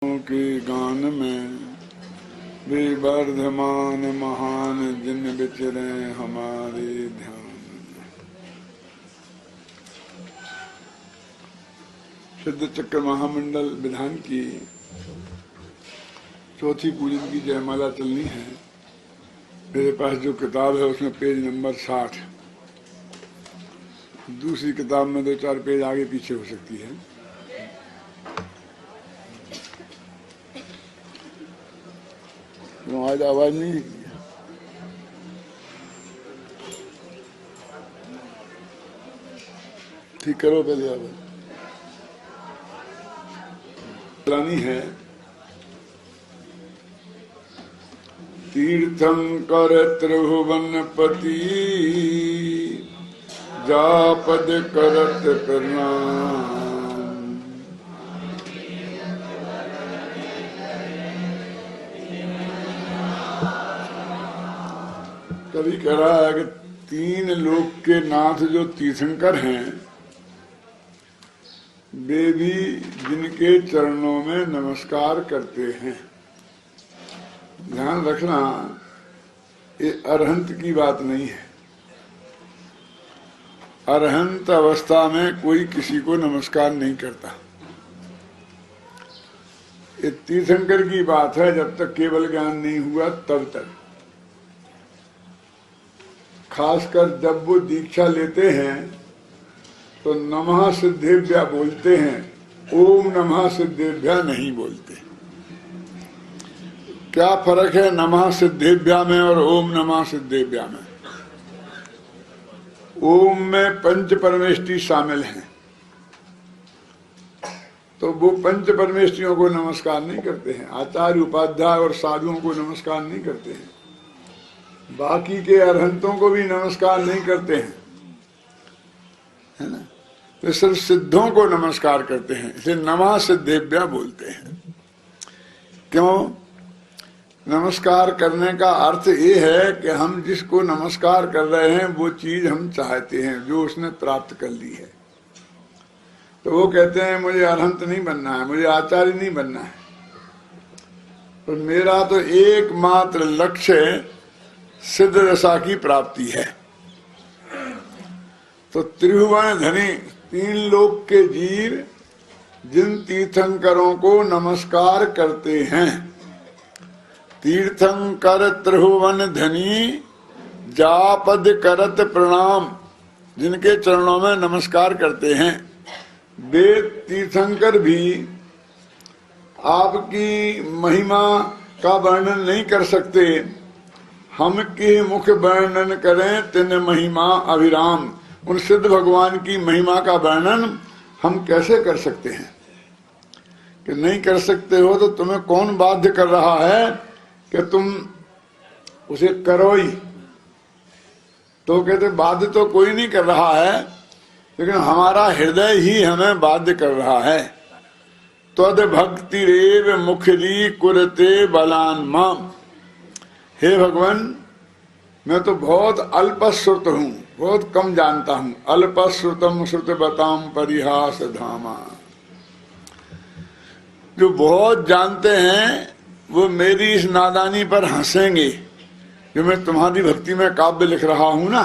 के गान में विवर्धमान महान जिन विचरे हमारे ध्यान। सिद्ध चक्र महामंडल विधान की चौथी पूजन की जयमाला चलनी है। मेरे पास जो किताब है उसमें पेज नंबर 60, दूसरी किताब में 2-4 पेज आगे पीछे हो सकती है। आज आवाज नहीं है, ठीक करो पहले आवाज चलानी है। तीर्थंकर त्रिभुवनपति जापद करत प्रणाम। कभी कह रहा है कि 3 लोक के नाथ जो तीर्थंकर हैं वे भी जिनके चरणों में नमस्कार करते हैं। ध्यान रखना, ये अरहंत की बात नहीं है। अरहंत अवस्था में कोई किसी को नमस्कार नहीं करता। ये तीर्थंकर की बात है, जब तक केवल ज्ञान नहीं हुआ तब तक। खासकर जब वो दीक्षा लेते हैं तो नमः सिद्धेभ्या बोलते हैं, ओम नमः सिद्धेभ्या नहीं बोलते। क्या फर्क है नमः सिद्धेभ्या में और ओम नमः सिद्धेभ्या में? ओम में पंच परमेष्ठी शामिल हैं, तो वो पंच परमेष्ठियों को नमस्कार नहीं करते हैं। आचार्य उपाध्याय और साधुओं को नमस्कार नहीं करते हैं। बाकी के अरहंतों को भी नमस्कार नहीं करते हैं, है ना। तो सिर्फ सिद्धों को नमस्कार करते हैं, इसे नमः सिद्धेभ्या बोलते हैं। क्यों? नमस्कार करने का अर्थ ये है कि हम जिसको नमस्कार कर रहे हैं वो चीज हम चाहते हैं जो उसने प्राप्त कर ली है। तो वो कहते हैं मुझे अरहंत नहीं बनना है, मुझे आचार्य नहीं बनना है, तो मेरा तो एकमात्र लक्ष्य सिद्ध दशा की प्राप्ति है। तो त्रिभुवन धनी 3 लोक के जीव जिन तीर्थंकरों को नमस्कार करते हैं, तीर्थंकर त्रिभुवन धनी जापद करत प्रणाम, जिनके चरणों में नमस्कार करते हैं, वे तीर्थंकर भी आपकी महिमा का वर्णन नहीं कर सकते। हम के मुख वर्णन करें तिन महिमा अभिराम। उन सिद्ध भगवान की महिमा का वर्णन हम कैसे कर सकते हैं? कि नहीं कर सकते हो तो तुम्हें कौन बाध्य कर रहा है कि तुम उसे करो ही? तो कहते बाध्य तो कोई नहीं कर रहा है, लेकिन हमारा हृदय ही हमें बाध्य कर रहा है। त्वद भक्ति रेव मुखरी कुरते बलान माम। हे भगवान, मैं तो बहुत अल्पश्रुत हूँ, बहुत कम जानता हूँ। अल्पश्रुतम श्रुत बताम परिहास धामा। जो बहुत जानते हैं वो मेरी इस नादानी पर हंसेंगे। जो मैं तुम्हारी भक्ति में काव्य लिख रहा हूँ ना,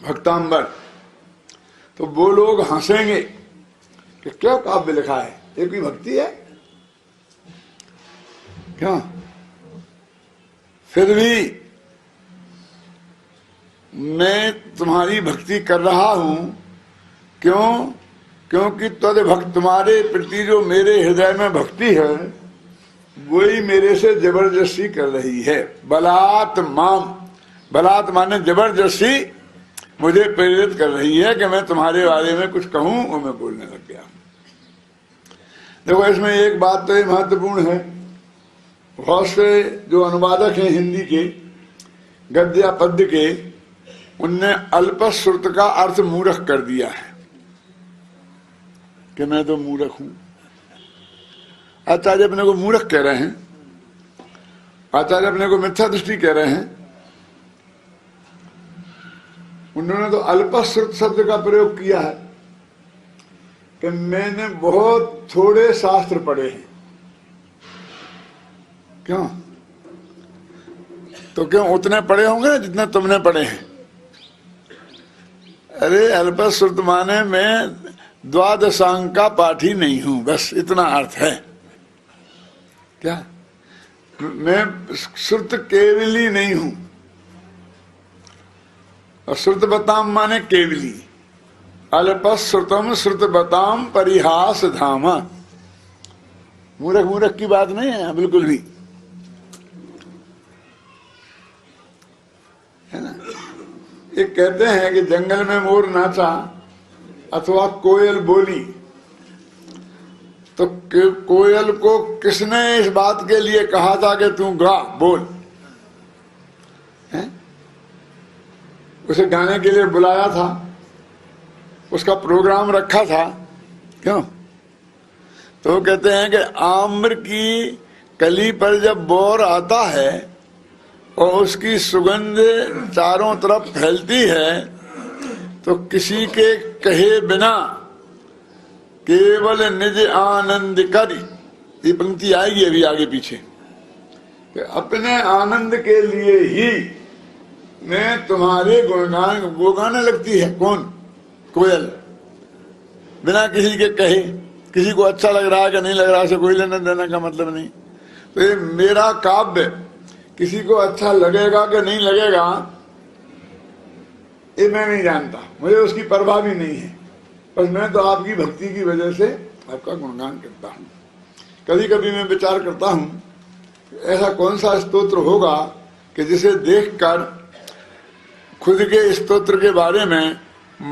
भक्तांबर, तो वो लोग हंसेंगे कि क्या काव्य लिखा है, ये कोई भक्ति है क्या? फिर भी मैं तुम्हारी भक्ति कर रहा हूं। क्यों? क्योंकि तद भक्त, तुम्हारे प्रति जो मेरे हृदय में भक्ति है वही मेरे से जबरदस्ती कर रही है। बलात् माम, बलात् माने जबरदस्ती मुझे प्रेरित कर रही है कि मैं तुम्हारे बारे में कुछ कहूं और मैं बोलने लग गया। देखो, इसमें एक बात तो महत्वपूर्ण है। बहुत से जो अनुवादक हैं हिंदी के गद्य या पद्य के, उनने अल्पश्रुत का अर्थ मूर्ख कर दिया है कि मैं तो मूर्ख हूं। आचार्य अपने को मूर्ख कह रहे हैं, आचार्य अपने को मिथ्या दृष्टि कह रहे हैं। उन्होंने तो अल्पश्रुत शब्द का प्रयोग किया है कि मैंने बहुत थोड़े शास्त्र पढ़े हैं, क्यों? तो क्यों उतने पढ़े होंगे जितने तुमने पढ़े हैं? अरे अल्पश्रुत माने मैं द्वादशांक का पाठी नहीं हूं, बस इतना अर्थ है। क्या? मैं श्रुत केवली नहीं हूं। और श्रुतवताम माने केवली। अल्पश्रुतम श्रुतवताम परिहास धामा। मूर्ख मूर्ख की बात नहीं है बिल्कुल भी, है ना। ये कहते हैं कि जंगल में मोर नाचा अथवा कोयल बोली, तो कोयल को किसने इस बात के लिए कहा था कि तू गा बोल? है? उसे गाने के लिए बुलाया था, उसका प्रोग्राम रखा था, क्यों? तो वो कहते हैं कि आम्र की कली पर जब बोर आता है और उसकी सुगंध चारों तरफ फैलती है, तो किसी के कहे बिना केवल निज आनंद करी, ये पंक्ति आएगी अभी आगे पीछे, कि अपने आनंद के लिए ही मैं तुम्हारे गुणगान गाने लगती है। कौन? कोयल। बिना किसी के कहे, किसी को अच्छा लग रहा है कि नहीं लग रहा है से कोई लेना देना का मतलब नहीं। तो ये मेरा काव्य किसी को अच्छा लगेगा कि नहीं लगेगा ये मैं नहीं जानता, मुझे उसकी परवाह भी नहीं है। पर मैं तो आपकी भक्ति की वजह से आपका गुणगान करता हूँ। कभी कभी मैं विचार करता हूँ ऐसा कौन सा स्तोत्र होगा कि जिसे देखकर खुद के स्तोत्र के बारे में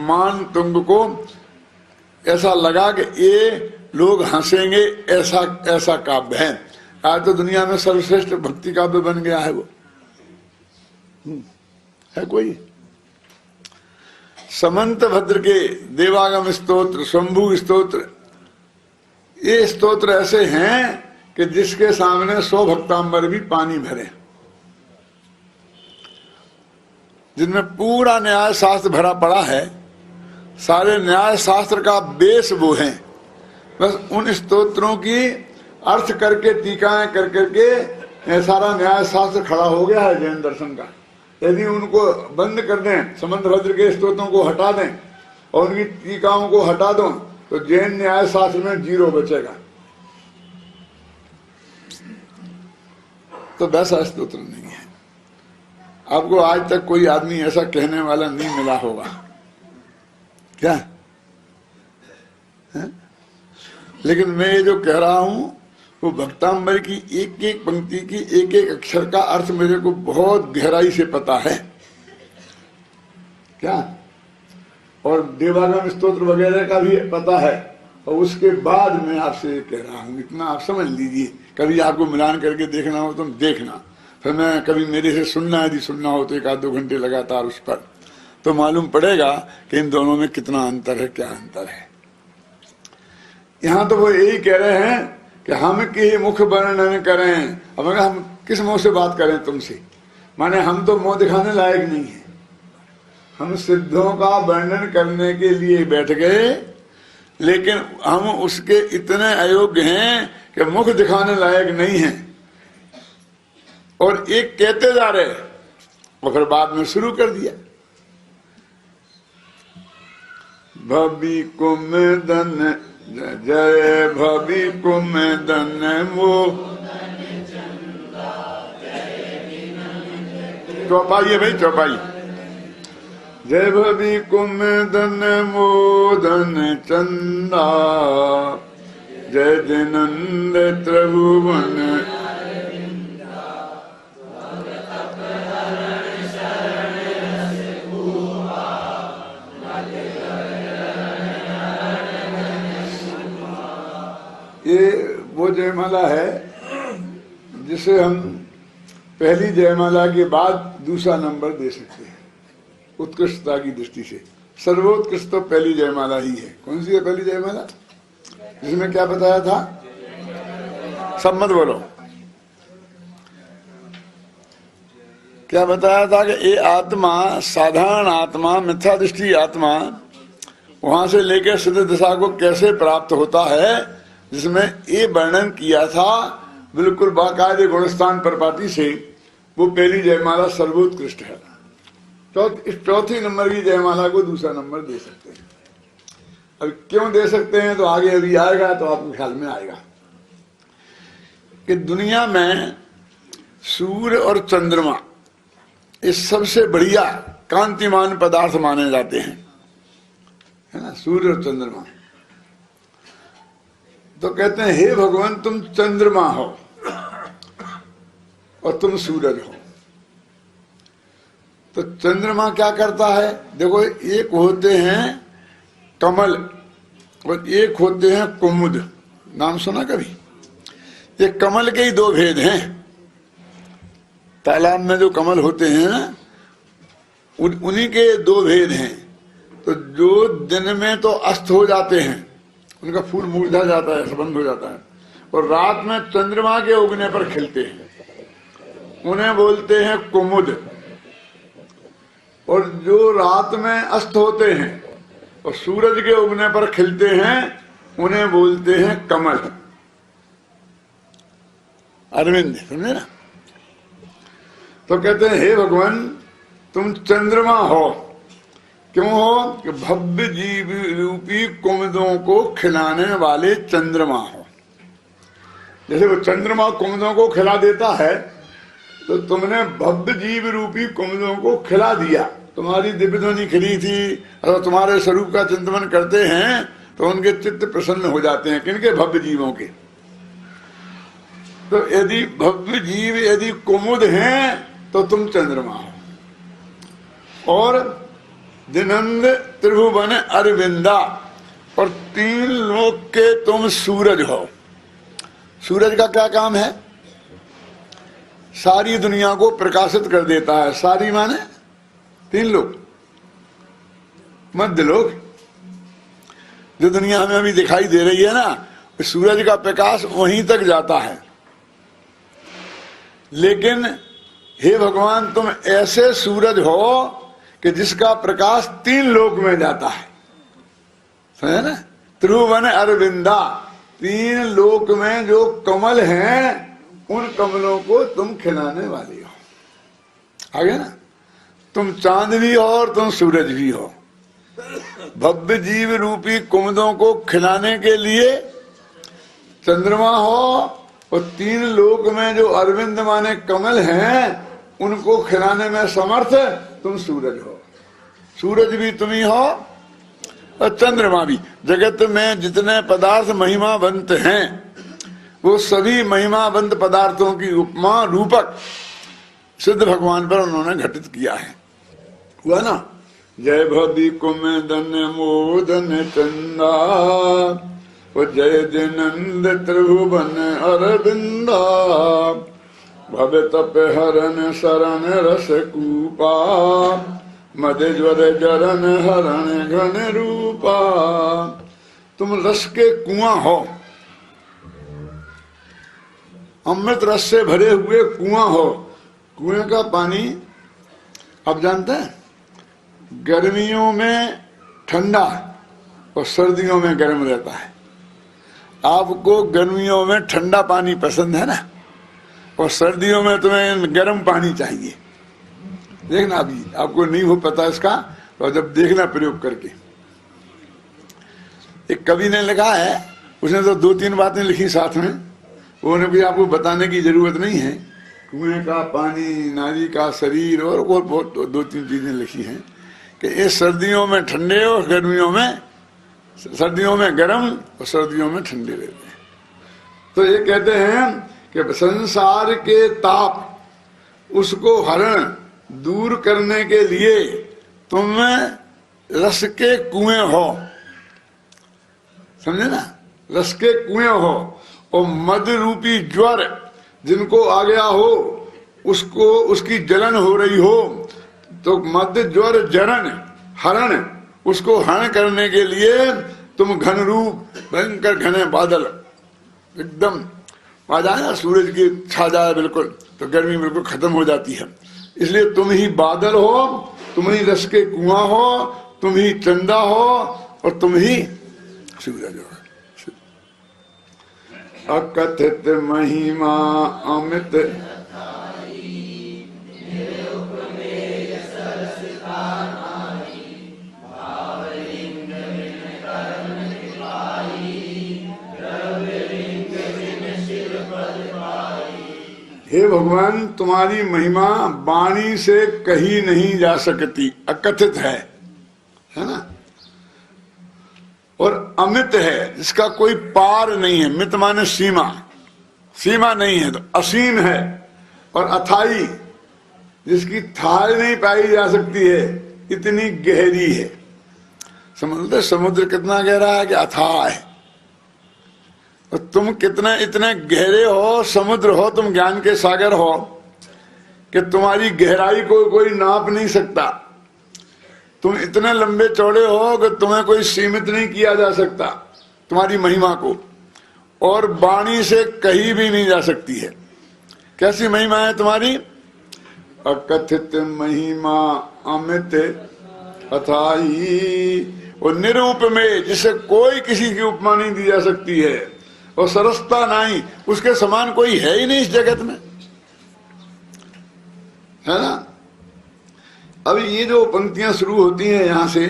मान तुंग को ऐसा लगा कि ये लोग हंसेंगे, ऐसा ऐसा काव्य है। आज तो दुनिया में सर्वश्रेष्ठ भक्ति काव्य बन गया है वो। है कोई? समंत भद्र के देवागम स्तोत्र, शंभु स्तोत्र, ये स्तोत्र ऐसे हैं कि जिसके सामने 100 भक्तांबर भी पानी भरे, जिनमें पूरा न्याय शास्त्र भरा पड़ा है। सारे न्याय शास्त्र का बेस वो है। बस उन स्तोत्रों की अर्थ करके टीकाएं कर करके सारा न्याय शास्त्र खड़ा हो गया है जैन दर्शन का। यदि उनको बंद कर दें, समंत भद्र के स्तोत्रों को हटा दें और उनकी टीकाओं को हटा दो, तो जैन न्याय शास्त्र में 0 बचेगा। तो वैसा स्तोत्र नहीं है। आपको आज तक कोई आदमी ऐसा कहने वाला नहीं मिला होगा, क्या है? लेकिन मैं ये जो कह रहा हूं वो भक्तांबर की एक एक पंक्ति की एक एक अक्षर का अर्थ मेरे को बहुत गहराई से पता है, क्या? और देवागम स्तोत्र वगैरह का भी पता है। और उसके बाद मैं आपसे कह रहा हूं, इतना आप समझ लीजिए। कभी आपको मिलान करके देखना हो तो देखना, फिर मैं कभी मेरे से सुनना, यदि सुनना हो तो 1-2 घंटे लगातार उस पर, तो मालूम पड़ेगा कि इन दोनों में कितना अंतर है, क्या अंतर है। यहां तो वो यही कह रहे हैं कि हम की मुख वर्णन करें। अब अगर हम किस मुंह से बात करें तुमसे, माने हम तो मुंह दिखाने लायक नहीं है। हम सिद्धों का वर्णन करने के लिए बैठ गए, लेकिन हम उसके इतने अयोग्य हैं कि मुख दिखाने लायक नहीं है। और एक कहते जा रहे और फिर बाद में शुरू कर दिया, भवि कुमदन जय भवि कुमदन मो। चौपाई है भाई, चौपाई। जय भवि कुमदन मोदन चंदा, जय दिनंद त्रिभुवन। ये वो जयमाला है जिसे हम पहली जयमाला के बाद दूसरा नंबर दे सकते हैं उत्कृष्टता की दृष्टि से। सर्वोत्कृष्ट तो पहली जयमाला ही है। कौन सी है पहली जयमाला? जिसमें क्या बताया था? सब मत बोलो। क्या बताया था कि ये आत्मा, साधारण आत्मा, मिथ्या दृष्टि आत्मा, वहां से लेकर सिद्ध दशा को कैसे प्राप्त होता है, जिसमें ये वर्णन किया था बिल्कुल बाकायदे गुणस्थान परपाती से वो पहली जयमाला सर्वोत्कृष्ट है। इस चौथी नंबर की जयमाला को दूसरा नंबर दे सकते हैं। अब क्यों दे सकते हैं तो आगे अभी आएगा, तो आपको ख्याल में आएगा कि दुनिया में सूर्य और चंद्रमा इस सबसे बढ़िया कांतिमान पदार्थ माने जाते हैं, है ना, सूर्य और चंद्रमा। तो कहते हैं हे भगवान तुम चंद्रमा हो और तुम सूरज हो। तो चंद्रमा क्या करता है? देखो, एक होते हैं कमल और एक होते हैं कुमुद। नाम सुना कभी? ये कमल के ही दो भेद हैं। तालाब में जो कमल होते हैं ना, उन्हीं के दो भेद हैं। तो जो दिन में तो अस्त हो जाते हैं, उनका फूल मुरझा जाता है, बंद हो जाता है, और रात में चंद्रमा के उगने पर खिलते हैं, उन्हें बोलते हैं कुमुद। और जो रात में अस्त होते हैं और सूरज के उगने पर खिलते हैं, उन्हें बोलते हैं कमल, अरविंद। समझे ना? तो कहते हैं हे भगवान तुम चंद्रमा हो। क्यों हो? कि भव्य जीव रूपी कुमुदों को खिलाने वाले चंद्रमा हो। जैसे वो चंद्रमा कुमुदों को खिला देता है, तो तुमने भव्य जीव रूपी कुमुदों को खिला दिया। तुम्हारी दिव्य ध्वनि खिली थी, और तुम्हारे स्वरूप का चिंतन करते हैं तो उनके चित्त प्रसन्न हो जाते हैं। किनके? भव्य जीवों के। तो यदि भव्य जीव यदि कुमुद हैं तो तुम चंद्रमा हो। और दिनंद त्रिभुवन अरविंदा, और तीन लोक के तुम सूरज हो। सूरज का क्या काम है? सारी दुनिया को प्रकाशित कर देता है। सारी माने तीन लोग, मध्य लोक, जो दुनिया हमें अभी दिखाई दे रही है ना, सूरज का प्रकाश वहीं तक जाता है। लेकिन हे भगवान तुम ऐसे सूरज हो कि जिसका प्रकाश तीन लोक में जाता है। समझे ना? त्रिभुवन अरविंदा, तीन लोक में जो कमल हैं उन कमलों को तुम खिलाने वाली हो। आगे ना, तुम चांद भी हो और तुम सूरज भी हो। भव्य जीव रूपी कुमुदों को खिलाने के लिए चंद्रमा हो, और तीन लोक में जो अरविंद माने कमल हैं उनको खिलाने में समर्थ तुम सूरज हो। सूरज भी तुम ही हो और चंद्रमा भी। जगत में जितने पदार्थ महिमावंत हैं वो सभी महिमावंत पदार्थों की उपमा रूपक सिद्ध भगवान पर उन्होंने घटित किया है। हुआ ना? जय भवि कुमदन मोदन चंदा, वो जय जिनंद त्रिभुवन अरविंदा, भव तप हरण शरण रस कूपा, मद ज्वर जरन हरण घन रूपा। तुम रस के कुआं हो, अमृत रस से भरे हुए कुआं हो। कुएं का पानी आप जानते हैं, गर्मियों में ठंडा और सर्दियों में गर्म रहता है। आपको गर्मियों में ठंडा पानी पसंद है ना, और सर्दियों में तुम्हें गर्म पानी चाहिए। देखना, अभी आपको नहीं हो पता इसका, तो जब देखना प्रयोग करके। एक कवि ने लिखा है, उसने तो दो तीन बातें लिखी साथ में, उन्हें भी आपको बताने की जरूरत नहीं है। कुएं का पानी, नारी का शरीर, और बहुत दो तीन चीजें लिखी हैं कि ये सर्दियों में ठंडे और गर्मियों में, सर्दियों में गर्म और सर्दियों में ठंडे रहते हैं। तो ये कहते हैं कि संसार के ताप उसको हरण दूर करने के लिए तुम रस के कुएं हो। समझे ना? रस के कुएं हो। और मद रूपी ज्वर जिनको आ गया हो, उसको उसकी जलन हो रही हो, तो मद ज्वर जरण हरण, उसको हरण करने के लिए तुम घन रूप, भयंकर घने बादल एकदम आ जाए ना, सूरज की छा जाए बिल्कुल, तो गर्मी बिल्कुल खत्म हो जाती है। इसलिए तुम ही बादल हो, तुम ही रस के कुआं हो, तुम ही चंदा हो, और तुम ही सूरज हो। अकथित महिमा अमित हे भगवान, तुम्हारी महिमा वाणी से कही नहीं जा सकती, अकथित है ना, और अमित है, जिसका कोई पार नहीं है। मित माने सीमा, सीमा नहीं है तो असीम है, और अथाई जिसकी थाह नहीं पाई जा सकती है, इतनी गहरी है। समुद्र, समुद्र कितना गहरा है कि अथाह है, तो तुम कितने इतने गहरे हो, समुद्र हो, तुम ज्ञान के सागर हो कि तुम्हारी गहराई को कोई नाप नहीं सकता। तुम इतने लंबे चौड़े हो कि तुम्हें कोई सीमित नहीं किया जा सकता, तुम्हारी महिमा को, और वाणी से कहीं भी नहीं जा सकती है। कैसी महिमा है तुम्हारी? अकथित महिमा अमित अथाई, और निरूप में, जिसे कोई किसी की उपमा नहीं दी जा सकती है, और सरसता नहीं, उसके समान कोई है ही नहीं इस जगत में, है ना। अब ये जो पंक्तियां शुरू होती हैं यहां से,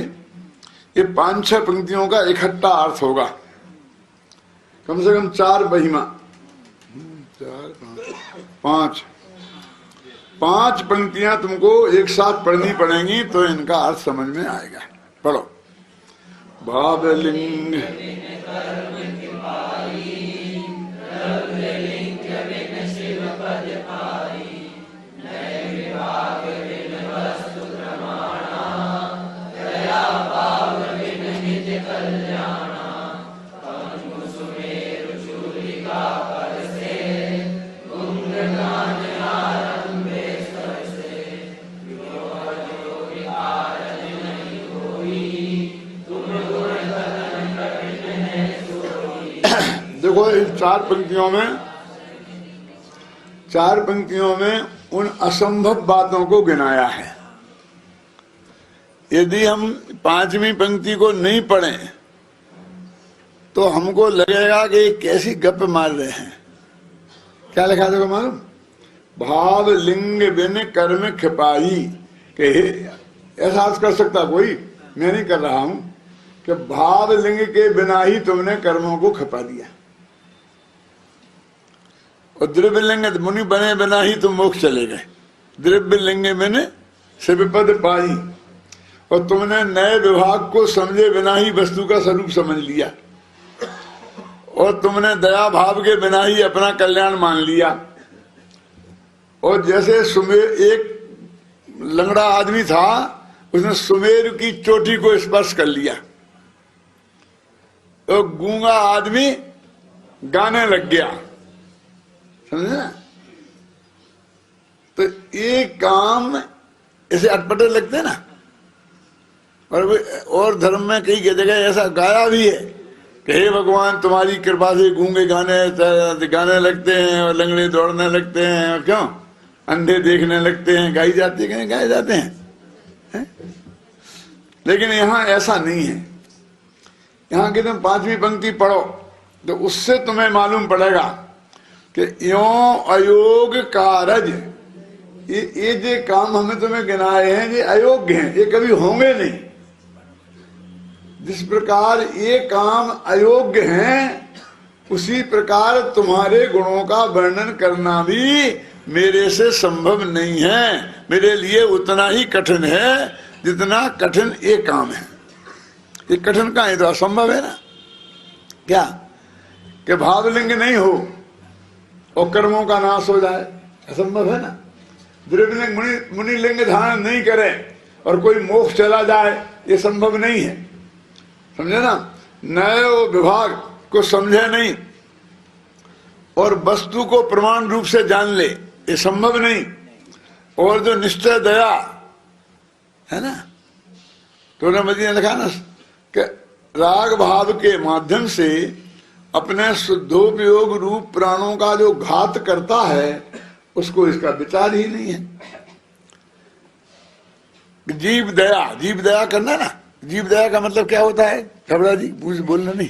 ये 5-6 पंक्तियों का इकट्ठा अर्थ होगा, कम से कम 4 महिमा, 5 पंक्तियां तुमको एक साथ पढ़नी पड़ेंगी तो इनका अर्थ समझ में आएगा। पढ़ो। भावलिंग देखो, इस 4 पंक्तियों में उन असंभव बातों को गिनाया है। यदि हम 5वीं पंक्ति को नहीं पढ़ें तो हमको लगेगा कि कैसी गप मार रहे हैं। क्या लिखा देखो मालूम? भाव लिंग बिन कर्म खिपाई, के ऐसा कर सकता कोई? मैं नहीं कर रहा हूं कि भाव लिंग के बिना ही तुमने कर्मों को खपा दिया, और द्रव्य लिंग मुनि बने बिना ही तुम मोक्ष चले गए। द्रव्य लिंग मैंने शिवपद पाई, और तुमने नए विभाग को समझे बिना ही वस्तु का स्वरूप समझ लिया, और तुमने दया भाव के बिना ही अपना कल्याण मान लिया। और जैसे एक लंगड़ा आदमी था, उसने सुमेर की चोटी को स्पर्श कर लिया, तो गूंगा आदमी गाने लग गया, समझे ना। तो ये काम ऐसे अटपटे लगते ना, और धर्म में कई जगह ऐसा गाया भी है कि हे भगवान, तुम्हारी कृपा से गूंगे गाने लगते हैं, और लंगड़े दौड़ने लगते हैं, और क्यों अंधे देखने लगते हैं, गाए जाते हैं। लेकिन यहाँ ऐसा नहीं है। यहाँ की तुम 5वीं पंक्ति पढ़ो तो उससे तुम्हें मालूम पड़ेगा कि यों अयोग कारज, ये जो काम हमें तुम्हें गिनाए हैं ये अयोग्य हैं, ये कभी होंगे नहीं। जिस प्रकार ये काम अयोग्य हैं, उसी प्रकार तुम्हारे गुणों का वर्णन करना भी मेरे से संभव नहीं है। मेरे लिए उतना ही कठिन है जितना कठिन ये काम है। ये कठिन का है तो असंभव है ना। क्या कि भावलिंग नहीं हो और कर्मों का नाश हो जाए, असंभव है ना। द्रव्यलिंग मुनि लिंग धारण नहीं करे और कोई मोक्ष चला जाए, ये संभव नहीं है, समझे ना। नए विभाग को समझे नहीं और वस्तु को प्रमाण रूप से जान ले, ये संभव नहीं। और जो निश्चय दया है ना, तो ने लिखा ना कि राग भाव के माध्यम से अपने शुद्धोपयोग रूप प्राणों का जो घात करता है, उसको इसका विचार ही नहीं है। जीव दया करना ना, जीव दया का मतलब क्या होता है? खबरा जी बोलना नहीं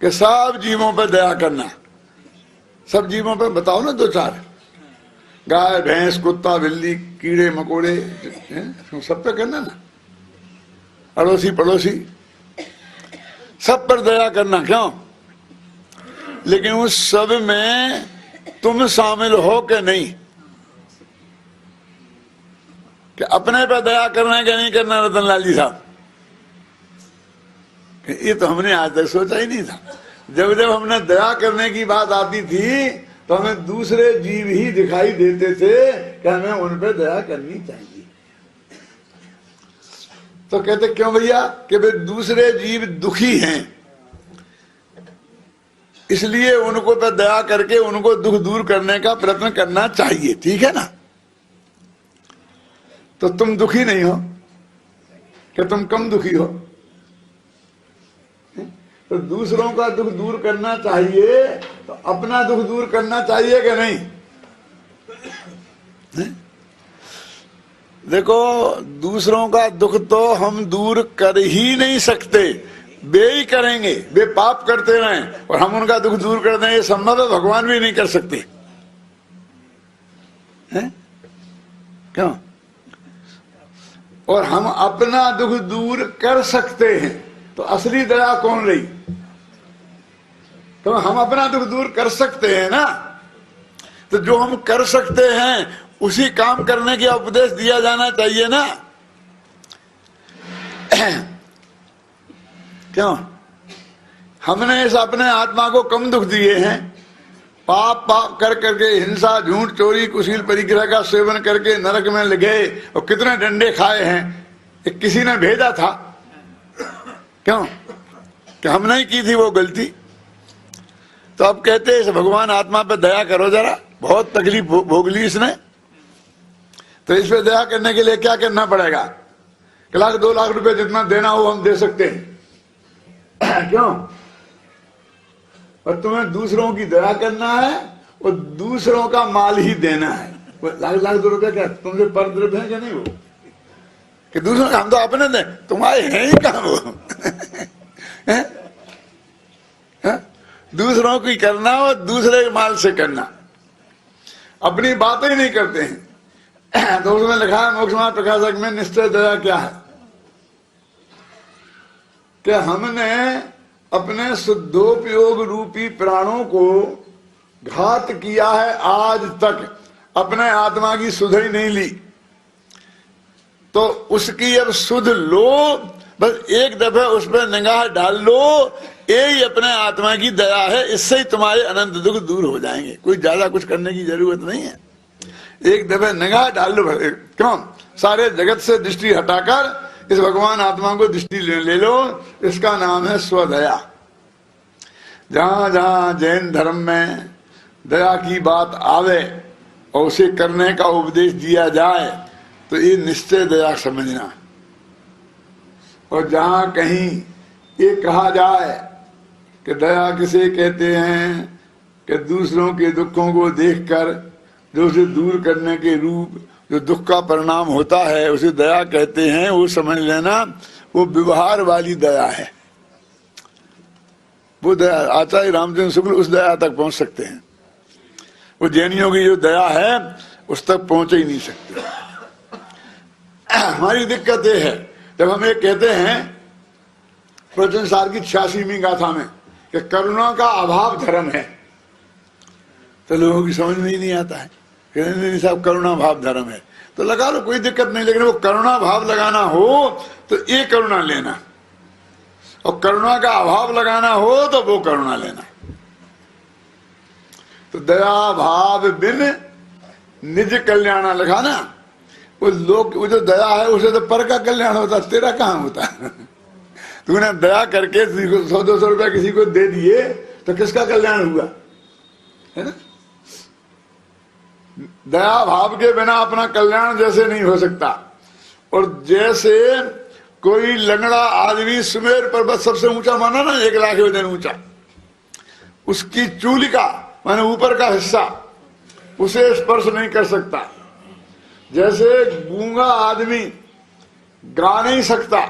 कि सब जीवों पर दया करना। सब जीवों पर बताओ ना, 2-4, गाय भैंस कुत्ता बिल्ली कीड़े मकोड़े, सब पे करना ना, अड़ोसी पड़ोसी सब पर दया करना। क्यों? लेकिन उस सब में तुम शामिल हो के नहीं, कि अपने पे दया करना है कि नहीं करना। रतनलाल जी साहब, ये तो हमने आज तक सोचा ही नहीं था। जब जब हमने दया करने की बात आती थी तो हमें दूसरे जीव ही दिखाई देते थे कि हमें उन पे दया करनी चाहिए। तो कहते क्यों भैया? कि वे दूसरे जीव दुखी हैं, इसलिए उनको पे दया करके उनको दुख दूर करने का प्रयत्न करना चाहिए। ठीक है ना? तो तुम दुखी नहीं हो कि तुम कम दुखी हो, तो दूसरों का दुख दूर करना चाहिए, तो अपना दुख दूर करना चाहिए कि नहीं? देखो, दूसरों का दुख तो हम दूर कर ही नहीं सकते, वे ही करेंगे। वे पाप करते रहें और हम उनका दुख दूर कर दें, ये संभव है? भगवान भी नहीं कर सकते हैं? क्यों? और हम अपना दुख दूर कर सकते हैं, तो असली दया कौन रही? तो हम अपना दुख दूर कर सकते हैं ना, तो जो हम कर सकते हैं उसी काम करने का उपदेश दिया जाना चाहिए ना। क्यों? हमने इस अपने आत्मा को कम दुख दिए हैं, पाप पाप कर करके, हिंसा झूठ चोरी कुशील परिग्रह का सेवन करके नरक में गए और कितने डंडे खाए हैं। एक किसी ने भेजा था, क्यों? कि हमने ही की थी वो गलती। तो अब कहते हैं इस भगवान आत्मा पे दया करो जरा, बहुत तकलीफ भोग ली इसने, तो इस पे दया करने के लिए क्या करना पड़ेगा? 1 लाख 2 लाख रुपए जितना देना हो हम दे सकते हैं। क्यों? और तुम्हें दूसरों की दया करना है और दूसरों का माल ही देना है। लाख लाख 2 रुपए क्या तुमसे पर द्रव्य है क्या? नहीं, वो कि दूसरों का हम तो अपने दें, तुम्हारे हैं ही कहां वो? दूसरों की करना और दूसरे के माल से करना, अपनी बातें ही नहीं करते हैं। तो उसमें लिखा है मोक्ष मार्ग प्रकाशक में, निश्चय दया क्या है? कि हमने अपने शुद्धोपयोग रूपी प्राणों को घात किया है, आज तक अपने आत्मा की सुध ही नहीं ली, तो उसकी अब सुध लो, बस एक दफे उस पर निगाह डाल लो, यही अपने आत्मा की दया है, इससे ही तुम्हारे अनंत दुख दूर हो जाएंगे। कोई ज्यादा कुछ करने की जरूरत नहीं है, एक दफे निगाह डाल लो। क्यों? सारे जगत से दृष्टि हटाकर इस भगवान आत्मा को दृष्टि ले लो, इसका नाम है स्वदया। जहां जहां जैन धर्म में दया की बात आवे और उसे करने का उपदेश दिया जाए तो ये निश्चय दया समझना। और जहां कहीं ये कहा जाए कि दया किसे कहते हैं, कि दूसरों के दुखों को देखकर जो उसे दूर करने के रूप जो दुख का परिणाम होता है उसे दया कहते हैं, वो समझ लेना वो व्यवहार वाली दया है। वो दया आचार्य रामचंद्र शुक्ल उस दया तक पहुंच सकते हैं, वो जैनियों की जो दया है उस तक पहुंच ही नहीं सकते। हमारी दिक्कत ये है, जब हम ये कहते हैं प्रवचन सार की 86वीं गाथा में कि करुणा का अभाव धर्म है, तो लोगों की समझ में ही नहीं आता है। नहीं साहब करुणा भाव धर्म है, तो लगा लो कोई दिक्कत नहीं, लेकिन वो करुणा भाव लगाना हो तो ये करुणा लेना, और करुणा का अभाव लगाना हो तो वो करुणा लेना। तो दया भाव बिन निज कल्याण लिखा ना, वो लोग वो जो दया है उसे तो पर का कल्याण होता, तेरा कहां होता? तूने दया करके 100-200 रुपया किसी को दे दिए तो किसका कल्याण हुआ? है ना? दया भाव के बिना अपना कल्याण जैसे नहीं हो सकता। और जैसे कोई लंगड़ा आदमी सुमेर पर्वत सबसे ऊंचा माना ना, 1 लाख वजन ऊंचा, उसकी चूली का माने ऊपर का हिस्सा उसे स्पर्श नहीं कर सकता। जैसे गूंगा आदमी गा नहीं सकता,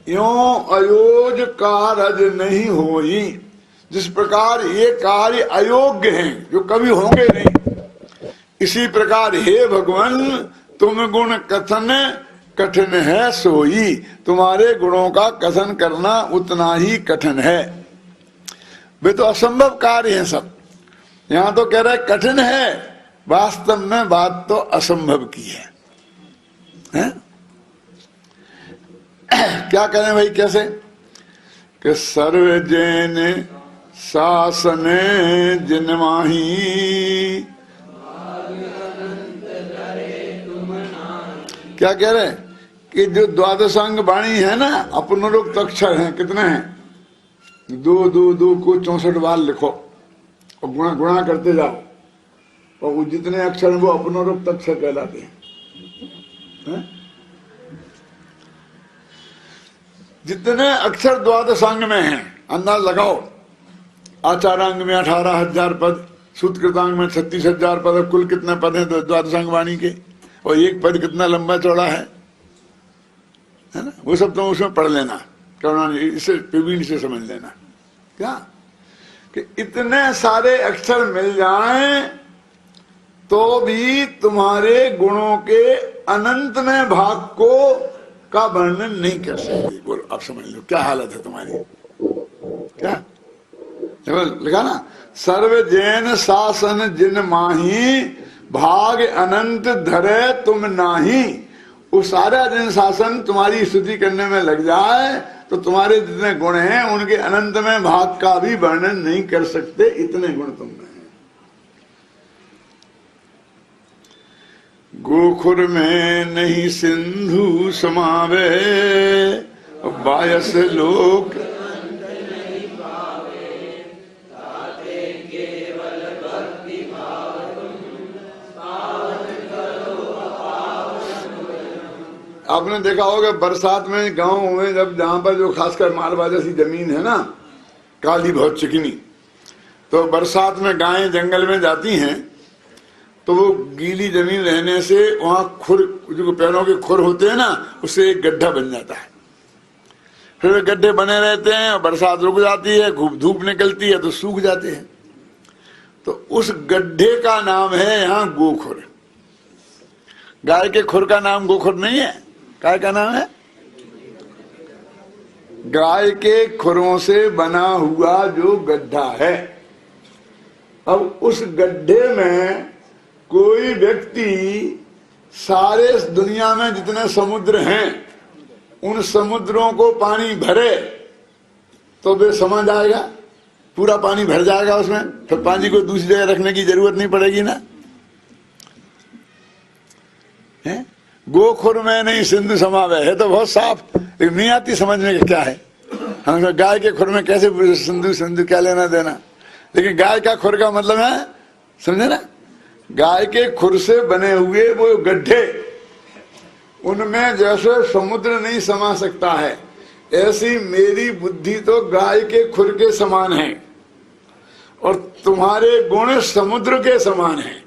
यों अयोज कारज नहीं होई। जिस प्रकार ये कार्य अयोग्य हैं, जो कभी होंगे नहीं, इसी प्रकार हे भगवान तुम गुण कथन कठिन है सोई। तुम्हारे गुणों का कथन करना उतना ही कठिन है। वे तो असंभव कार्य हैं सब। यहां तो कह रहे कठिन है, वास्तव में बात तो असंभव की है? क्या करें भाई, कैसे? कि सर्व जैन शासन जिनमाही, क्या कह रहे कि जो द्वादशांग वाणी है ना, अपनोक्त अक्षर हैं, कितने हैं? 2 को 64 बार लिखो और गुणा गुणा करते जाओ, और वो जितने अक्षर हैं वो अपनोक्त अक्षर कहलाते हैं। जितने अक्षर द्वादशांग में हैं, अंदाज लगाओ। आचारांग में 18,000 पद, सूत्रकृतांग में 36,000 पद, कुल कितने पद हैं द्वादशांग वाणी के? और एक पद कितना लंबा चौड़ा है ना? वो सब तो उसमें पढ़ लेना, इसे प्रवीण से समझ लेना। क्या कि इतने सारे अक्षर मिल जाएं तो भी तुम्हारे गुणों के अनंत में भाग को का वर्णन नहीं कर सकते। बोलो आप समझ लो क्या हालत है तुम्हारी। क्या लिखा ना, सर्व जैन शासन जिन माही, भाग अनंत धरे तुम नाही। वो सारा दिन शासन तुम्हारी स्तुति करने में लग जाए तो तुम्हारे जितने गुण हैं उनके अनंत में भाग का भी वर्णन नहीं कर सकते, इतने गुण तुम में हैं। गोखुर में नहीं सिंधु समावे, बायस लोक आपने देखा होगा बरसात में गांव में, जब जहां पर जो खासकर मालवा जैसी जमीन है ना, काली बहुत चिकनी, तो बरसात में गायें जंगल में जाती हैं तो वो गीली जमीन रहने से वहां खुर, जो पैरों के खुर होते हैं ना, उससे एक गड्ढा बन जाता है। फिर वे गड्ढे बने रहते हैं और बरसात रुक जाती है, खूब धूप निकलती है तो सूख जाते हैं। तो उस गड्ढे का नाम है यहाँ गोखुर। गाय के खुर का नाम गोखुर नहीं है, काय का नाम है? गाय के खुरों से बना हुआ जो गड्ढा है। अब उस गड्ढे में कोई व्यक्ति सारे दुनिया में जितने समुद्र हैं उन समुद्रों को पानी भरे तो वे समा जाएगा, पूरा पानी भर जाएगा उसमें, फिर पानी को दूसरी जगह रखने की जरूरत नहीं पड़ेगी ना। है गोखुर में नहीं सिंधु समावे, है तो बहुत साफ, लेकिन नहीं आती समझने का क्या है। हम गाय के खुर में कैसे सिंधु सिंधु क्या लेना देना, लेकिन गाय का खुर का मतलब है, समझे ना, गाय के खुर से बने हुए वो गड्ढे, उनमें जैसे समुद्र नहीं समा सकता है, ऐसी मेरी बुद्धि तो गाय के खुर के समान है और तुम्हारे गुण समुद्र के समान है।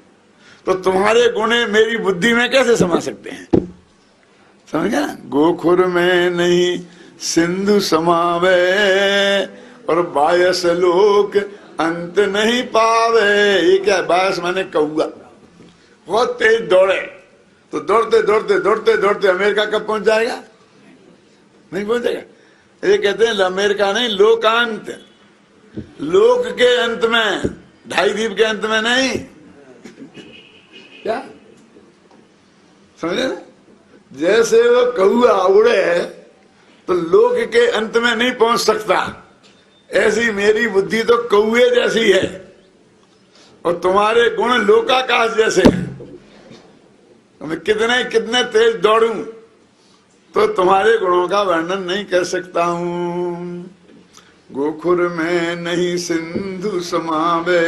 तो तुम्हारे गुण मेरी बुद्धि में कैसे समा सकते हैं? समझ गया ना। गोखुर में नहीं सिंधु समावे और बायस लोक अंत नहीं पावे। ये क्या है? बायस माने कौआ। बहुत तेज दौड़े तो दौड़ते दौड़ते दौड़ते दौड़ते अमेरिका कब पहुंच जाएगा? नहीं पहुंचेगा। ये कहते हैं अमेरिका नहीं, लोकांत, लोक के अंत में, ढाई द्वीप के अंत में नहीं। क्या समझे ना? जैसे वो कौआ उड़े तो लोक के अंत में नहीं पहुंच सकता, ऐसी मेरी बुद्धि तो कौए जैसी है और तुम्हारे गुण लोकाकाश जैसे हैं। मैं कितने कितने तेज दौड़ूं तो तुम्हारे गुणों का वर्णन नहीं कर सकता हूं। गोखुर में नहीं सिंधु समावे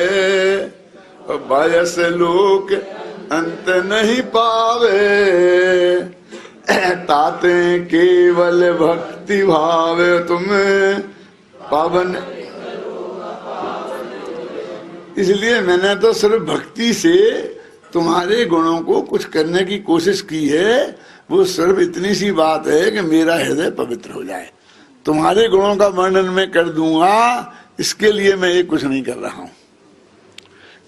और बायस लोक अंत नहीं पावे। ताते केवल भक्ति भावे तुम पावन। इसलिए मैंने तो सिर्फ भक्ति से तुम्हारे गुणों को कुछ करने की कोशिश की है। वो सिर्फ इतनी सी बात है कि मेरा हृदय पवित्र हो जाए। तुम्हारे गुणों का वर्णन मैं कर दूंगा, इसके लिए मैं ये कुछ नहीं कर रहा हूं।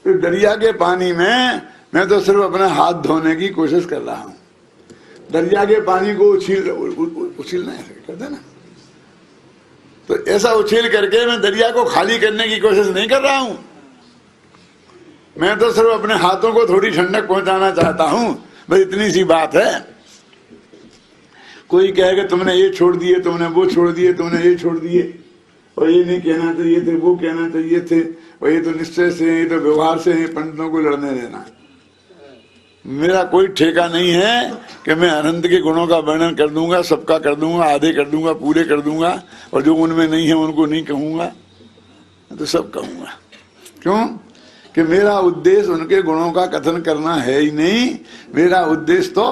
तो दरिया के पानी में मैं तो सिर्फ अपने हाथ धोने की कोशिश कर रहा हूं। दरिया के पानी को उछीलना ऐसे करते ना, तो ऐसा उछील करके मैं दरिया को खाली करने की कोशिश नहीं कर रहा हूं। मैं तो सिर्फ अपने हाथों को थोड़ी ठंडक पहुंचाना चाहता हूं, बस इतनी सी बात है। कोई कहेगा तुमने ये छोड़ दिए, तुमने वो छोड़ दिए, तुमने ये छोड़ दिए, और ये नहीं कहना चाहिए थे, वो कहना चाहिए थे, और ये तो निश्चय से, ये तो व्यवहार से, पंडितों को लड़ने देना। मेरा कोई ठेका नहीं है कि मैं अनंत के गुणों का वर्णन कर दूंगा, सबका कर दूंगा, आधे कर दूंगा, पूरे कर दूंगा, और जो उनमें नहीं है उनको नहीं कहूंगा, तो सब कहूंगा। क्यों? कि मेरा उद्देश्य उनके गुणों का कथन करना है ही नहीं। मेरा उद्देश्य तो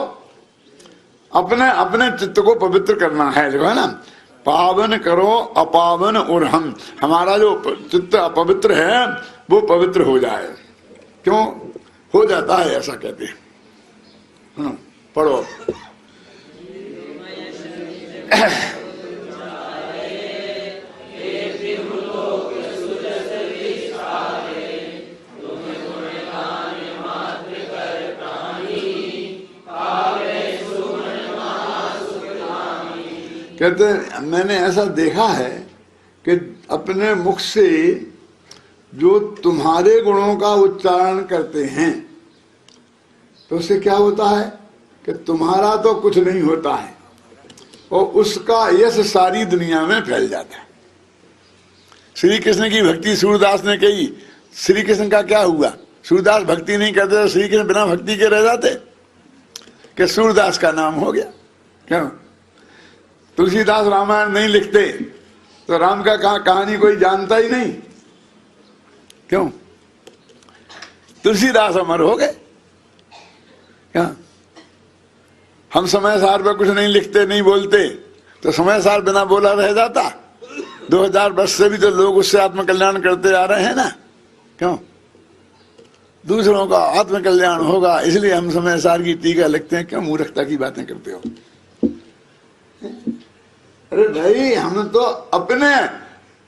अपने अपने चित्त को पवित्र करना है। देखो है ना, पावन करो अपावन और हम, हमारा जो चित्त अपवित्र है वो पवित्र हो जाए। क्यों हो जाता है ऐसा कहते हैं? पढ़ो। कहते हैं मैंने ऐसा देखा है कि अपने मुख से जो तुम्हारे गुणों का उच्चारण करते हैं तो उससे क्या होता है कि तुम्हारा तो कुछ नहीं होता है और उसका यश सारी दुनिया में फैल जाता है। श्री कृष्ण की भक्ति सूरदास ने कही, श्री कृष्ण का क्या हुआ? सूरदास भक्ति नहीं करते तो श्री कृष्ण बिना भक्ति के रह जाते कि सूरदास का नाम हो गया। क्यों? तुलसीदास रामायण नहीं लिखते तो राम का कहानी कोई जानता ही नहीं। क्यों? तुलसीदास अमर हो गए। क्या हम समय सार पर कुछ नहीं लिखते, नहीं बोलते तो समय सार बिना बोला रह जाता? 2000 वर्ष से भी तो लोग उससे आत्मकल्याण करते आ रहे हैं ना। क्यों? दूसरों का आत्मकल्याण होगा इसलिए हम समय सार की टीका लिखते हैं। क्यों मूर्खता की बातें करते हो? अरे भाई हम तो अपने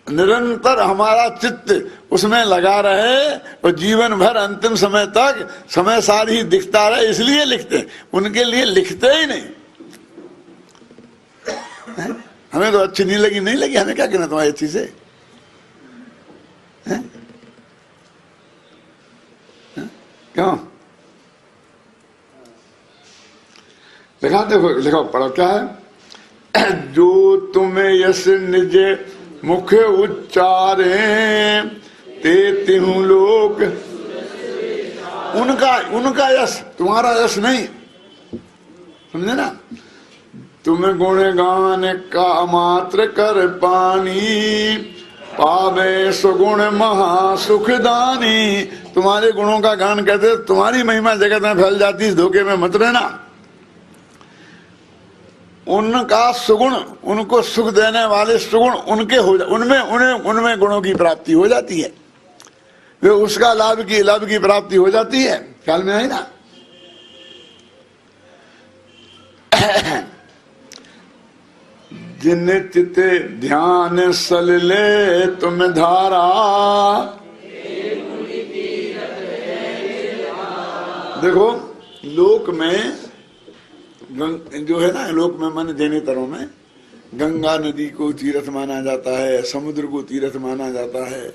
निरंतर हमारा चित्त उसमें लगा रहे और जीवन भर अंतिम समय तक समय सार ही दिखता रहे इसलिए लिखते। उनके लिए लिखते ही नहीं। हमें तो अच्छी नहीं लगी, नहीं लगी, हमें क्या कहना तुम्हारी अच्छी से? क्यों? लिखा देखो, लिखो पढ़ो क्या है। जो तुम्हें यश निज मुख उच्चारे ते तिहु लोक, उनका यश, तुम्हारा यश नहीं। समझे ना? तुम्हें गुण गान का मात्र कर पानी, पावे सुगुण महा सुखदानी। तुम्हारे गुणों का गान करते तुम्हारी महिमा जगत में फैल जाती, इस धोखे में मत रहना। उनका सुगुण, उनको सुख देने वाले सुगुण उनके हो उनमें गुणों की प्राप्ति हो जाती है। वे उसका लाभ की प्राप्ति हो जाती है। ख्याल में आई ना? जिन चित ध्यान सल ले तुम धारा, देखो लोक में जो है ना, लोक में मन जैनेतरों में गंगा नदी को तीर्थ माना जाता है, समुद्र को तीर्थ माना जाता है।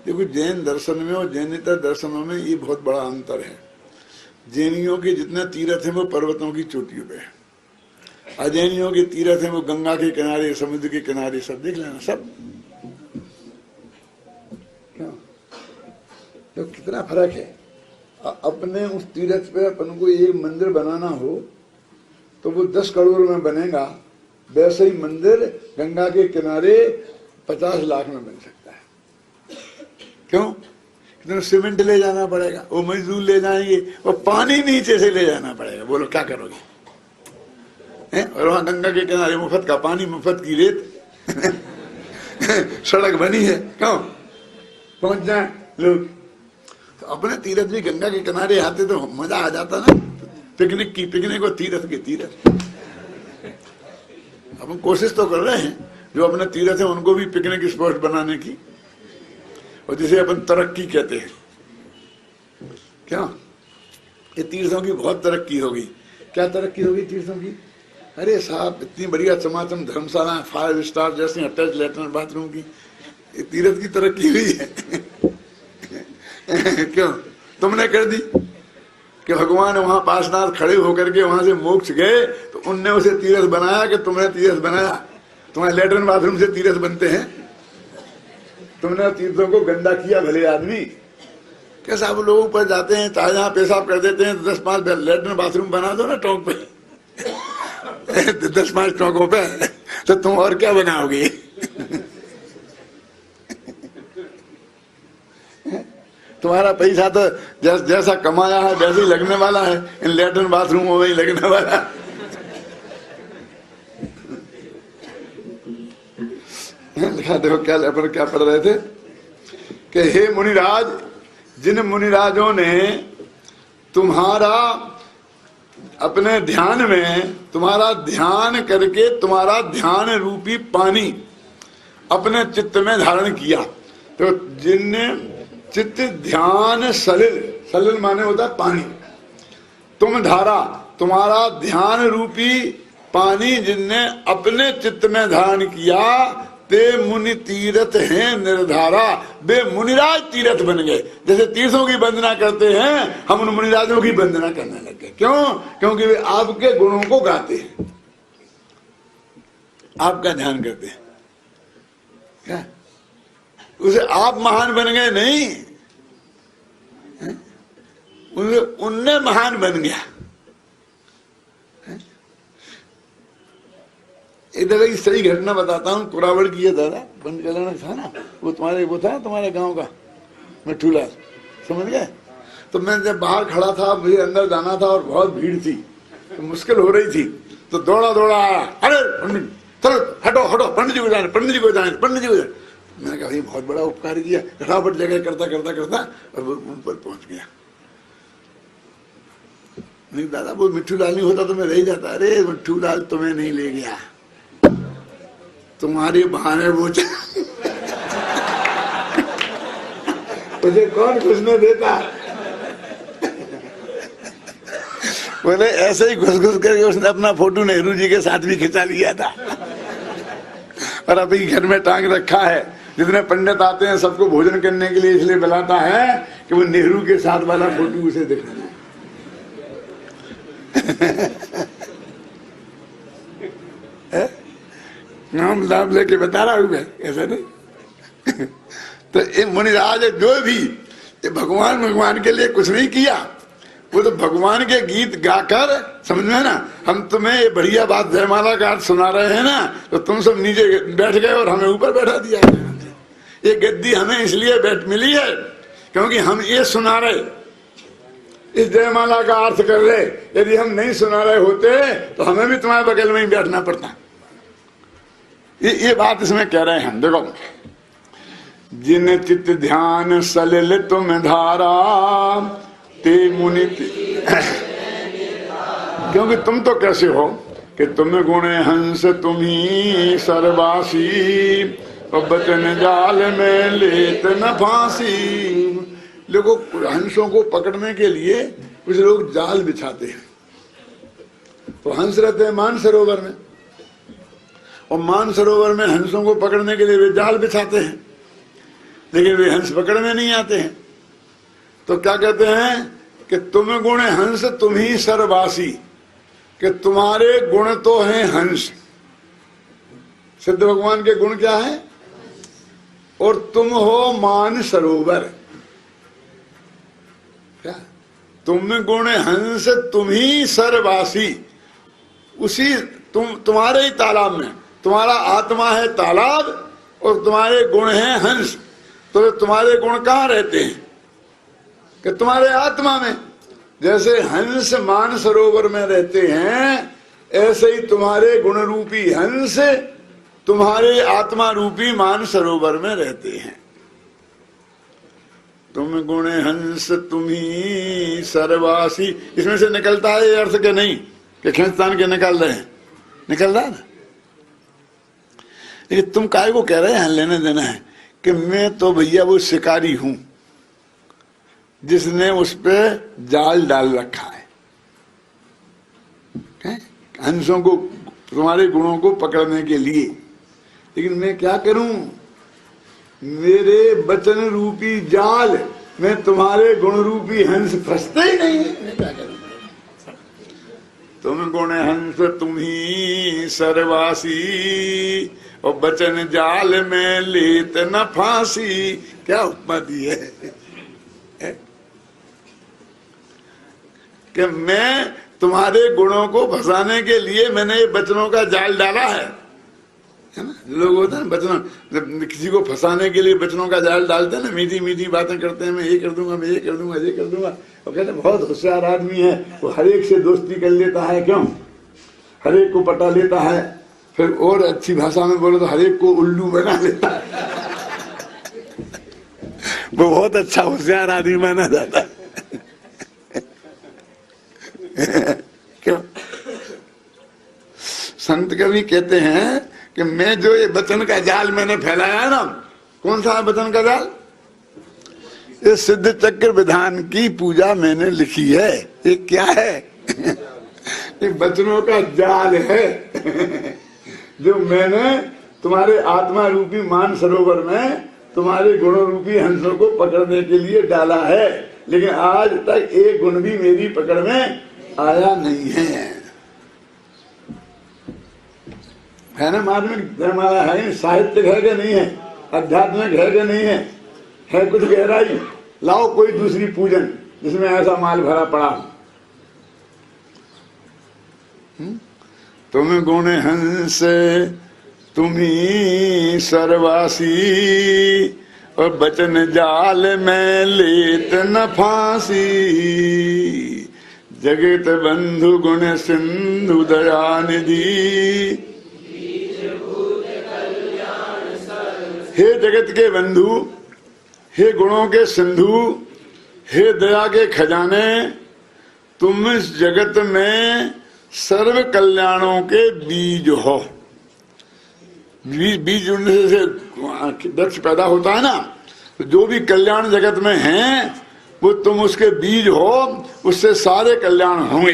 देखो जैन दर्शन में और जैनेतर दर्शनों में ये बहुत बड़ा अंतर है। जैनियों के जितने तीर्थ हैं वो पर्वतों की चोटियों पे है, अजैनियों के तीर्थ हैं वो गंगा के किनारे, समुद्र के किनारे, सब देख लेना सब। क्या तो कितना फर्क है। अपने उस तीर्थ पे अपन को एक मंदिर बनाना हो तो वो 10 करोड़ में बनेगा, वैसे ही मंदिर गंगा के किनारे 50 लाख में बन सकता है। क्यों? कितना सीमेंट ले जाना पड़ेगा, वो मजदूर ले जाएंगे, वो पानी नीचे से ले जाना पड़ेगा। बोलो क्या करोगे? और वहां गंगा के किनारे मुफ्त का पानी, मुफ्त की रेत सड़क बनी है। क्यों पहुंच जाए लोग? तो अपने तीर्थ भी गंगा के किनारे आते तो मजा आ जाता ना। पिकनिक और तीर्थ के तीर्थ। अब हम कोशिश तो कर रहे हैं, जो अपने तीर्थ है उनको भी पिकनिक स्पॉट बनाने की, और जिसे अपन तरक्की कहते हैं। क्या ये तीर्थों की बहुत तरक्की होगी। क्या तरक्की होगी तीर्थों की? अरे साहब, इतनी बढ़िया चमाचम धर्मशाला, 5 स्टार जैसे अटैच लेटरिन बाथरूम की, ये तीर्थ की तरक्की हुई है। क्यों तुमने कर दी कि भगवान वहां पार्श्वनाथ खड़े होकर के वहां से मोक्ष गए, तो उनने उसे तीर्थ बनाया कि तुमने तीर्थ बनाया? तुम्हारे लेटरिन बाथरूम से तीर्थ बनते हैं? तुमने तीर्थों को गंदा किया भले आदमी। कैसा आप लोगों पर जाते हैं, चाहे जहां पेशाब कर देते हैं, तो 10-5 लेटरिन बाथरूम बना दो ना टोंक पे। 10-5 टोंकों पे, तो तुम और क्या बनाओगे? तुम्हारा पैसा तो जैसा कमाया है वैसे ही लगने वाला है, इन लेटरिन बाथरूमों में ही लगने वाला है। लिखा देखो क्या अपन क्या पढ़ रहे थे कि हे मुनिराज, जिन मुनिराजों ने तुम्हारा अपने ध्यान में, तुम्हारा ध्यान करके तुम्हारा ध्यान रूपी पानी अपने चित्त में धारण किया, तो जिनने चित्त ध्यान सलिल, सलिल माने होता है पानी, तुम धारा, तुम्हारा ध्यान रूपी पानी जिनने अपने चित्त में धारण किया, ते मुनि तीर्थ हैं निर्धारा, वे मुनिराज तीर्थ बन गए। जैसे तीर्थों की वंदना करते हैं, हम उन मुनिराजों की वंदना करने लगे। क्यों? क्योंकि वे आपके गुणों को गाते हैं, आपका ध्यान करते हैं। क्या उसे आप महान बन गए? नहीं, उनने महान बन गया। एक दफे की सही घटना बताता हूँ। कुरावड़ की है दादा, बंद कल्याण था ना, वो था तुम्हारे गांव का मिट्ठू लाल, समझ गए? तो मैं जब बाहर खड़ा था, मुझे अंदर जाना था और बहुत भीड़ थी, तो मुश्किल हो रही थी, तो दौड़ा दौड़ा आया, अरे पंडित चलो हटो हटो, पंडित जी को जाने, पंडित जी को जाने, पंडित जी को जाने। मैंने कहा भाई बहुत बड़ा उपकार किया, फटाफट जगह करता करता करता और वो ऊपर पहुंच गया। नहीं दादा, वो मिट्ठू लाल नहीं होता तो मैं रह जाता। अरे मिट्ठू लाल तुम्हें नहीं ले गया, तुम्हारे बहाने वो मुझे कौन घुसने देता? बोले ऐसे ही घुस घुस करके उसने अपना फोटो नेहरू जी के साथ भी खिंचा लिया था, और अभी घर में टांग रखा है। जितने पंडित आते हैं सबको भोजन करने के लिए इसलिए बुलाता है कि वो नेहरू के साथ वाला फोटो उसे दिखाना है। नाम लाभ लेके बता रहा हूं मैं, ऐसा नहीं। तो ये मुनिराज जो भी भगवान के लिए कुछ नहीं किया, वो तो भगवान के गीत गाकर, समझ में ना, हम तुम्हें ये बढ़िया बात जयमाला का अर्थ सुना रहे हैं ना, तो तुम सब नीचे बैठ गए और हमें ऊपर बैठा दिया। ये गद्दी हमें इसलिए बैठ मिली है क्योंकि हम ये सुना रहे, इस जयमाला का अर्थ कर रहे। यदि हम नहीं सुना रहे होते तो हमें भी तुम्हारे बगल में ही बैठना पड़ता। ये बात इसमें कह रहे हैं हम। देखो, जिन चित्त ध्यान सलिल तुम धारा, ते मुनि क्योंकि तुम तो कैसे हो कि तुम गुण हंस तुम ही सर्वासी, और बचन जाल में लेत न फांसी। लोगों हंसों को पकड़ने के लिए कुछ लोग जाल बिछाते हैं, तो हंस रहते हैं मानसरोवर में, और मानसरोवर में हंसों को पकड़ने के लिए वे जाल बिछाते हैं, लेकिन वे हंस पकड़ में नहीं आते हैं। तो क्या कहते हैं कि तुम गुण हंस तुम ही सर्वासी, कि तुम्हारे गुण तो हैं हंस। सिद्ध भगवान के गुण क्या है? और तुम हो मान सरोवर। क्या? तुम गुण हंस तुम ही सर्वासी, उसी तुम्हारे ही तालाब में, तुम्हारा आत्मा है तालाब और तुम्हारे गुण हैं हंस। तो तुम्हारे गुण कहाँ रहते हैं? कि तुम्हारे आत्मा में। जैसे हंस मान सरोवर में रहते हैं, ऐसे ही तुम्हारे गुण रूपी हंस तुम्हारे आत्मा रूपी मान सरोवर में रहते हैं। तुम गुण हंस तुम ही सर्वासी, इसमें से निकलता है ये अर्थ के नहीं कि खींचतान के निकाल रहे हैं, निकल रहा ना। लेकिन तुम काय को कह रहे हैं लेने देना है कि मैं तो भैया वो शिकारी हूं जिसने उस पे जाल डाल रखा है हंसों को, तुम्हारे गुणों को पकड़ने के लिए। लेकिन मैं क्या करूं, मेरे वचन रूपी जाल में तुम्हारे गुण रूपी हंस फंसते ही नहीं। मैं क्या करूं, तुम गुण हंस तुम ही सर्वासी और वचन जाल में लेत न फांसी। क्या उपमा दी है कि मैं तुम्हारे गुणों को फंसाने के लिए मैंने ये वचनों का जाल डाला है ना। लोग होते हैं वचन, जब किसी को फंसाने के लिए वचनों का जाल डालते हैं ना, मीठी मीठी बातें करते हैं, मैं ये कर दूंगा, मैं ये कर दूंगा, ये कर दूंगा। और कहते हैं बहुत होशियार आदमी है, वो हर एक से दोस्ती कर लेता है, क्यों, हर एक को पटा लेता है, फिर और अच्छी भाषा में बोलो तो हर एक को उल्लू बना लेता है। वो बहुत अच्छा होशियार आदमी माना जाता है। क्यों, संत कवि कहते हैं कि मैं जो ये वचन का जाल मैंने फैलाया ना, कौन सा वचन का जाल, ये सिद्ध चक्र विधान की पूजा मैंने लिखी है। ये क्या है, ये वचनों का जाल है जो मैंने तुम्हारे आत्मा रूपी मान सरोवर में तुम्हारे गुण रूपी हंसों को पकड़ने के लिए डाला है। लेकिन आज तक एक गुण भी मेरी पकड़ में आया नहीं है ना। मार्मिक धर्म आया है, साहित्यिक है कि नहीं है, आध्यात्मिक है कि नहीं है कुछ गहराई, लाओ कोई दूसरी पूजन जिसमें ऐसा माल भरा पड़ा। तुम गुण हंस तुम ही सर्वासी और वचन जाल में लेत न फांसी। जगत बंधु गुण सिंधु दयानिधि, हे जगत के बंधु, हे गुणों के सिंधु, हे दया के खजाने, तुम इस जगत में सर्व कल्याणों के बीज हो। बीज उनसे से वृक्ष पैदा होता है ना, तो जो भी कल्याण जगत में है वो तुम उसके बीज हो, उससे सारे कल्याण होंगे।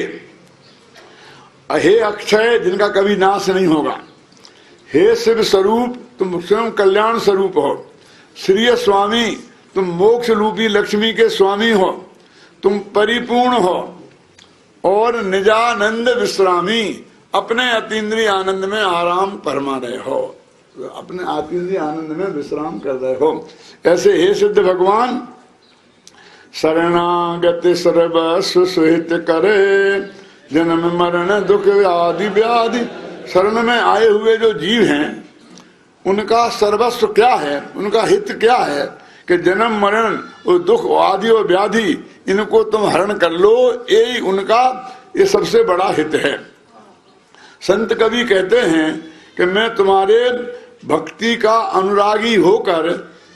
हे अक्षय जिनका कभी नाश नहीं होगा, हे शिव स्वरूप तुम स्वयं कल्याण स्वरूप हो। श्री स्वामी तुम मोक्ष रूपी लक्ष्मी के स्वामी हो, तुम परिपूर्ण हो। और निजानंद विश्रामी अपने अतीन्द्रिय आनंद में आराम फरमा रहे हो, अपने अतीन्द्रिय आनंद में विश्राम कर रहे हो। ऐसे हे सिद्ध भगवान, शरणागत सर्वस्व सुहित करे, जन्म मरण दुख आदि व्याधि। शरण में आए हुए जो जीव हैं उनका सर्वस्व क्या है, उनका हित क्या है कि जन्म मरण और दुख आदि और व्याधि इनको तुम हरण कर लो, यही उनका ये सबसे बड़ा हित है। संत कवि कहते हैं कि मैं तुम्हारे भक्ति का अनुरागी होकर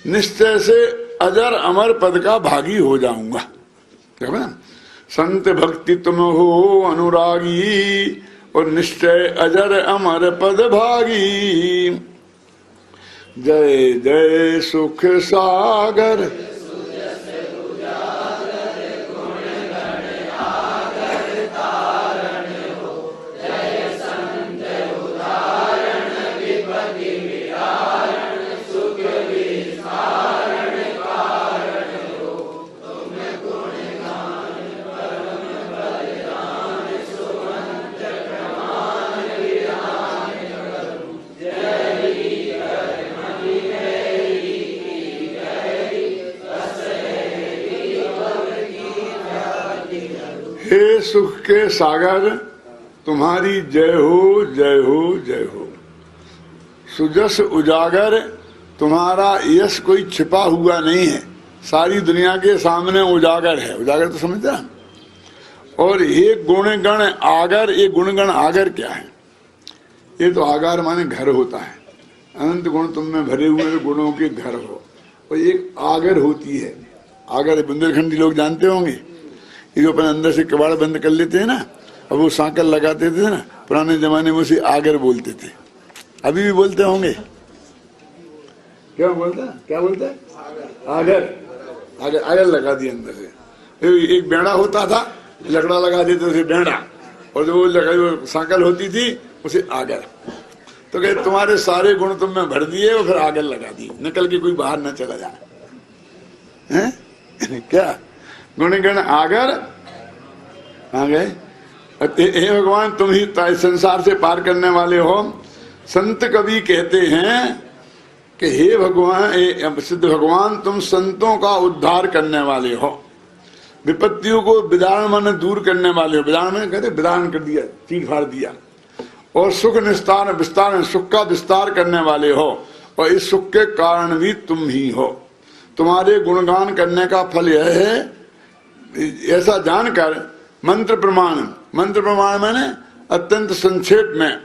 निश्चय से अजर अमर पद का भागी हो जाऊंगा। क्या संत भक्ति तुम हो अनुरागी और निश्चय अजर अमर पद भागी। जय जय सुख सागर सुख के सागर तुम्हारी जय हो, जय हो, जय हो। सुजस उजागर तुम्हारा यश कोई छिपा हुआ नहीं है, सारी दुनिया के सामने उजागर है। उजागर तो समझते हैं। और ये गुणगण आगर, ये गुणगण आगर क्या है? ये तो आगार माने घर होता है। अनंत गुण तुम में भरे हुए गुणों के घर हो। और एक आगर होती है, आगर बुंदेलखंडी लोग जानते होंगे, ये जो अपन अंदर से कबाड़ बंद कर लेते हैं ना, अब वो सांकल लगाते थे ना, पुराने जमाने में उसे आगर बोलते थे, अभी भी बोलते होंगे। क्या बोलता है, क्या बोलता है? आगर, आगर, आगर लगा दिया अंदर से। एक बेड़ा होता था, लकड़ा लगा देते उसे बेड़ा, और जो वो सांकल होती थी उसे आगर। तो कहे तुम्हारे सारे गुण तुम में भर दिए और फिर आगर लगा दी, निकल के कोई बाहर न चला जाए। हैं क्या गुण गण आगर आ गए। हे भगवान तुम ही संसार से पार करने वाले हो। संत कवि कहते हैं कि हे भगवान, सिद्ध भगवान तुम संतों का उद्धार करने वाले हो, विपत्तियों को विदारण मन दूर करने वाले हो। विदारण में कहते विदारण कर दिया, चीर फाड़ दिया। और सुख निस्तार विस्तार, सुख का विस्तार करने वाले हो, और इस सुख के कारण भी तुम ही हो। तुम्हारे गुणगान करने का फल यह है, ऐसा जानकर मंत्र प्रमाण, मंत्र प्रमाण माने अत्यंत संक्षेप में,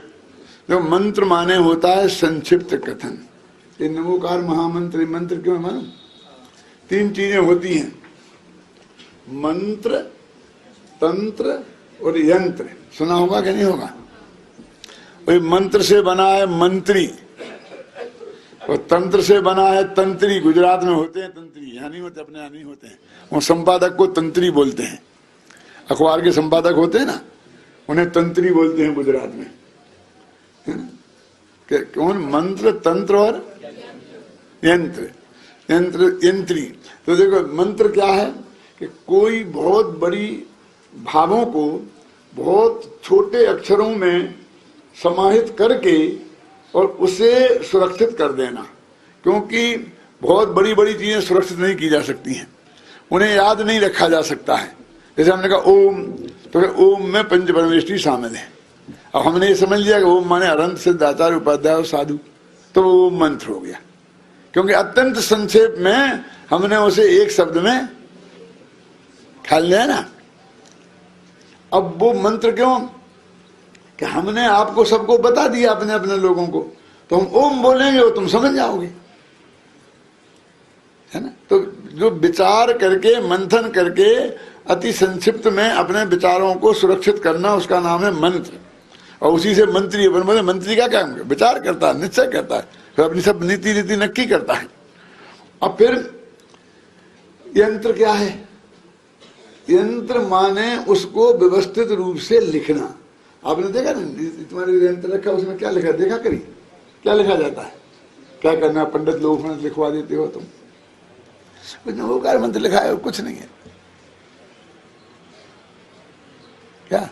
जो मंत्र माने होता है संक्षिप्त कथन। ये नमोकार महामंत्र, मंत्र क्यों है मालूम? 3 चीजें होती हैं, मंत्र, तंत्र और यंत्र। सुना होगा कि नहीं होगा? वही मंत्र से बना है मंत्री, और तंत्र से बना है तंत्री। गुजरात में होते हैं तंत्री, यहाँ नहीं होते, अपने यहाँ नहीं होते हैं। वो संपादक को तंत्री बोलते हैं, अखबार के संपादक होते हैं ना, उन्हें तंत्री बोलते हैं गुजरात में। कौन? मंत्र, तंत्र और यंत्र, यंत्र, यंत्री। तो देखो मंत्र क्या है कि कोई बहुत बड़ी भावों को बहुत छोटे अक्षरों में समाहित करके और उसे सुरक्षित कर देना, क्योंकि बहुत बड़ी बड़ी चीजें सुरक्षित नहीं की जा सकती हैं, उन्हें याद नहीं रखा जा सकता है। जैसे हमने कहा ओम, तो ओम में पंच परमेष्ठी शामिल है। अब हमने ये समझ लिया कि ओम माने अनंत सिद्ध आचार्य उपाध्याय और साधु, तो ओम मंत्र हो गया, क्योंकि अत्यंत संक्षेप में हमने उसे एक शब्द में ख्याल लिया ना। अब वो मंत्र क्यों कि हमने आपको सबको बता दिया, अपने अपने लोगों को, तो हम ओम बोलेंगे वो तुम समझ जाओगे, है ना। तो जो विचार करके मंथन करके अति संक्षिप्त में अपने विचारों को सुरक्षित करना, उसका नाम है मंत्र। और उसी से मंत्री, अपन बोले मंत्री का क्या विचार करता है, निश्चय करता है, फिर अपनी सब नीति रीति नक्की करता है। अब फिर यंत्र क्या है? यंत्र माने उसको व्यवस्थित रूप से लिखना। आपने देखा ना, तुम्हारे यंत्र रखा, उसमें क्या लिखा, देखा करी, क्या लिखा जाता है? क्या करना, पंडित लोग लिखवा देते हो तुम, कुछ नवोकार मंत्र लिखा है और कुछ नहीं है क्या?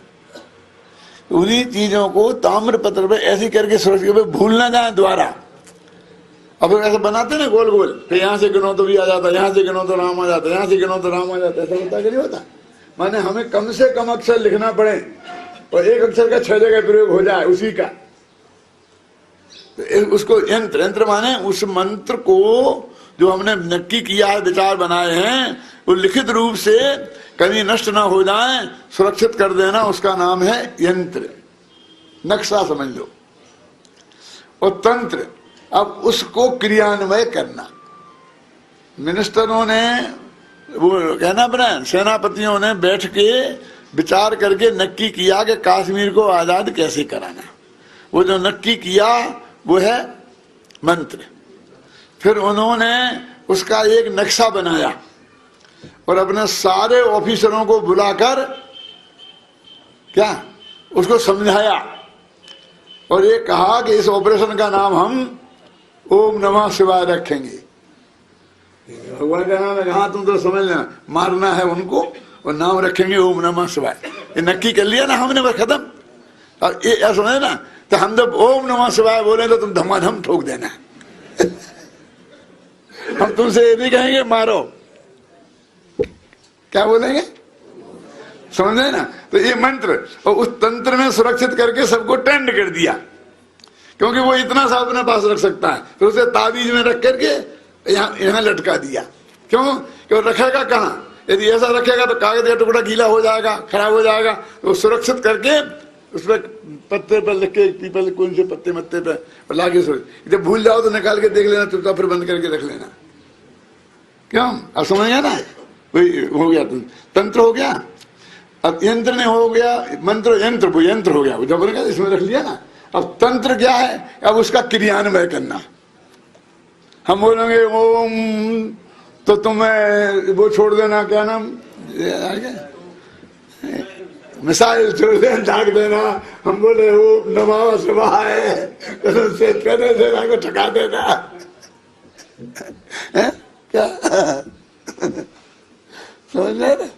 उन्हीं चीजों को ताम्र पत्र पे ऐसी करके सुरक्षित भूल ना जाए द्वारा। अब ऐसे बनाते ना गोल गोल, फिर यहाँ से गिनो तो भी आ जाता, यहाँ से गिनो तो राम आ जाता, यहाँ से गिनो तो राम आ जाता, ऐसा होता कि नहीं होता? माने हमें कम से कम अक्षर लिखना पड़े और एक अक्षर का 6 जगह प्रयोग हो जाए उसी का, तो उसको यंत्र, यंत्र माने उस मंत्र को जो हमने नक्की किया है, विचार बनाए हैं, वो लिखित रूप से कभी नष्ट ना हो जाए, सुरक्षित कर देना, उसका नाम है यंत्र, नक्शा समझ लो। और तंत्र, अब उसको क्रियान्वय करना। मिनिस्टरों ने, वो कहना पड़ा, सेनापतियों ने बैठ के विचार करके नक्की किया कि कश्मीर को आजाद कैसे कराना। वो जो नक्की किया वो है मंत्र। फिर उन्होंने उसका एक नक्शा बनाया और अपने सारे ऑफिसरों को बुलाकर क्या उसको समझाया और ये कहा कि इस ऑपरेशन का नाम हम ओम नमः शिवाय रखेंगे। भगवान का नाम है, हाँ तुम तो समझ लेना, मारना है उनको और नाम रखेंगे ओम नमः शिवाय। ये नक्की कर लिया ना हमने, बस खत्म। और ये समझे ना, तो हम जब ओम नमः शिवाय बोले तो तुम धमाधम ठोक देना। हम तुमसे ये नहीं कहेंगे मारो, क्या बोलेंगे, समझे ना। तो ये मंत्र और उस तंत्र में सुरक्षित करके सबको ट्रेंड कर दिया, क्योंकि वो इतना सा अपने पास रख सकता है। फिर उसे ताबीज में रख करके यहाँ लटका दिया। क्यों? क्यों रखेगा कहाँ? यदि ऐसा रखेगा तो कागज का टुकड़ा गीला हो जाएगा, खराब हो जाएगा। तो सुरक्षित करके उस पर पत्ते पर लिख के, पीपल कौन से पत्ते मत्ते पर लाके जब भूल जाओ तो निकाल के देख लेना, चुपचाप फिर बंद करके रख लेना। क्यों? अब समझ गया ना, वही हो गया, तंत्र हो गया। अब यंत्र ने हो गया, मंत्र यंत्र, वो यंत्र हो गया, जब इसमें रख लिया ना। अब तंत्र क्या है? अब उसका क्रियान्वय करना। हम बोलेंगे ओम तो तुम्हें वो छोड़ देना, क्या नाम, मिसाइल छोड़ देना, झाग देना। हम बोले ओम नमः शिवाय तो से कहने से को ठका देना है क्या? समझ रहे ना?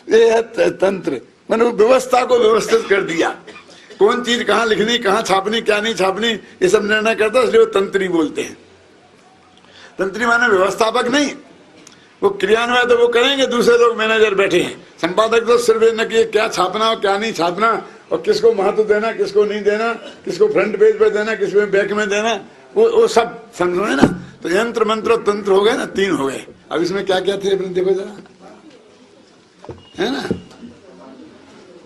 ये है तंत्र, मैंने व्यवस्था को व्यवस्थित कर दिया। कौन चीज कहाँ लिखनी, कहाँ छापनी, क्या नहीं छापनी, ये सब निर्णय करता है, इसलिए वो तंत्री बोलते हैं। तंत्री माने व्यवस्थापक नहीं, वो क्रियान्वय तो वो करेंगे, दूसरे लोग मैनेजर बैठे हैं। संपादक तो सिर्फ न कि क्या छापना और क्या नहीं छापना, और किसको महत्व देना, किसको नहीं देना, किसको फ्रंट पेज पे देना, किसको बैक में देना, वो सब समझो है ना। तो यंत्र मंत्र तंत्र हो गए ना, 3 हो गए। अब इसमें क्या क्या थे देखो जरा, है ना।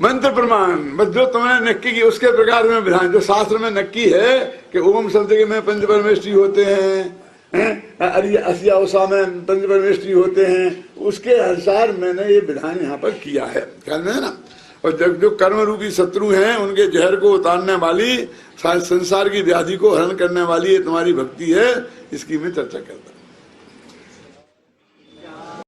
मंत्र प्रमाण, बस जो तुमने नक्की की उसके प्रकार में विधान, जो शास्त्र में नक्की है कि ओम शब्द के में पंच परमेष्ठी होते हैं, असिया उषा में पंच परमेष्ठी होते हैं, उसके अनुसार मैंने ये विधान यहाँ पर किया है, ख्याल में है ना। और जब जो कर्म रूपी शत्रु हैं उनके जहर को उतारने वाली, संसार की व्याधि को हरण करने वाली ये तुम्हारी भक्ति है, इसकी मैं चर्चा करता हूं।